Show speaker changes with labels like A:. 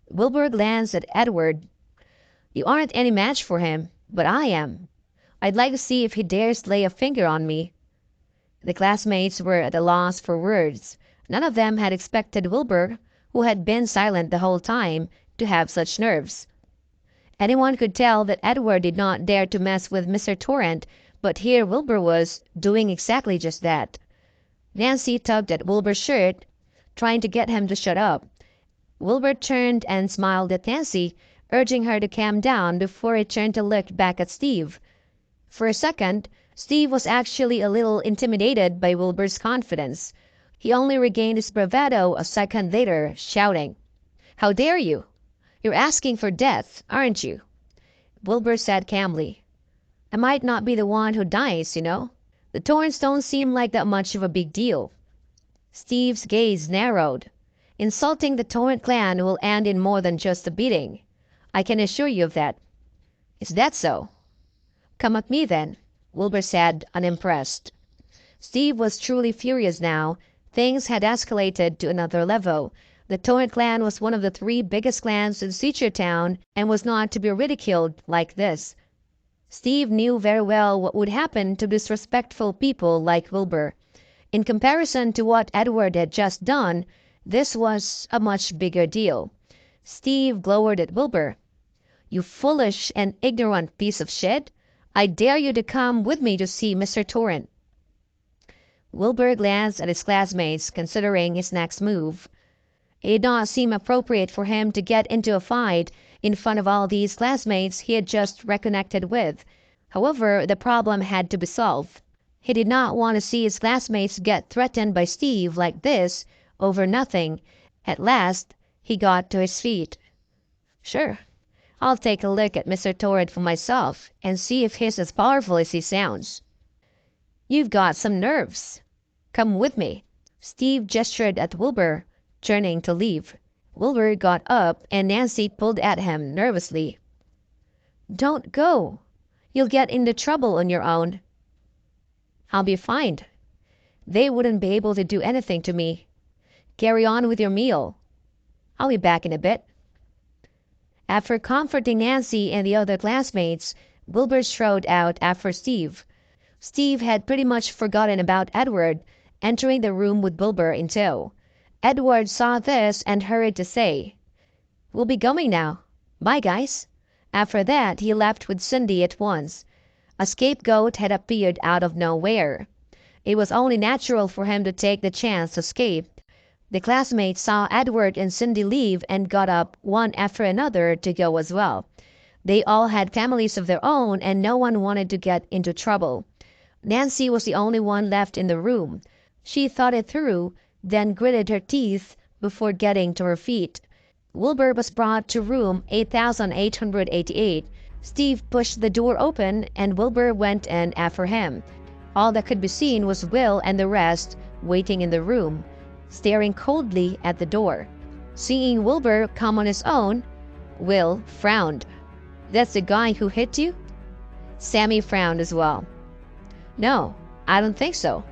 A: Wilbur glanced at Edward. "You aren't any match for him, but I am. I'd like to see if he dares lay a finger on me." The classmates were at a loss for words. None of them had expected Wilbur, who had been silent the whole time, to have such nerves. Anyone could tell that Edward did not dare to mess with Mr. Torrent, but here Wilbur was doing exactly just that. Nancy tugged at Wilbur's shirt, trying to get him to shut up. Wilbur turned and smiled at Nancy, urging her to calm down before he turned to look back at Steve. For a second, Steve was actually a little intimidated by Wilbur's confidence. He only regained his bravado a second later, shouting, "How dare you? You're asking for death, aren't you?" Wilbur said calmly, "I might not be the one who dies, you know. The Torrents don't seem like that much of a big deal." Steve's gaze narrowed. "Insulting the Torrent clan will end in more than just a beating. I can assure you of that." "Is that so?" "Come at me, then," Wilbur said, unimpressed. Steve was truly furious now. Things had escalated to another level. The Torrent clan was one of the three biggest clans in Seachertown and was not to be ridiculed like this. Steve knew very well what would happen to disrespectful people like Wilbur. In comparison to what Edward had just done, this was a much bigger deal. Steve glowered at Wilbur. "You foolish and ignorant piece of shit! I dare you to come with me to see Mr. Torrent." Wilbur glanced at his classmates, considering his next move. It did not seem appropriate for him to get into a fight in front of all these classmates he had just reconnected with. However, the problem had to be solved. He did not want to see his classmates get threatened by Steve like this over nothing. At last, he got to his feet. "Sure, I'll take a look at Mr. Torrent for myself and see if he's as powerful as he sounds." "You've got some nerves. Come with me." Steve gestured at Wilbur, turning to leave. Wilbur got up and Nancy pulled at him nervously. "Don't go. You'll get into trouble on your own." "I'll be fine. They wouldn't be able to do anything to me. Carry on with your meal. I'll be back in a bit." After comforting Nancy and the other classmates, Wilbur strode out after Steve. Steve had pretty much forgotten about Edward, entering the room with Wilbur in tow. Edward saw this and hurried to say, "We'll be going now. Bye, guys." After that, he left with Cindy at once. A scapegoat had appeared out of nowhere. It was only natural for him to take the chance to escape. The classmates saw Edward and Cindy leave and got up one after another to go as well. They all had families of their own and no one wanted to get into trouble. Nancy was the only one left in the room. She thought it through, then gritted her teeth before getting to her feet. Wilbur was brought to room 8888. Steve pushed the door open and Wilbur went in after him. All that could be seen was Will and the rest waiting in the room, staring coldly at the door. Seeing Wilbur come on his own, Will frowned. "That's the guy who hit you?" Sammy frowned as well. "No, I don't think so."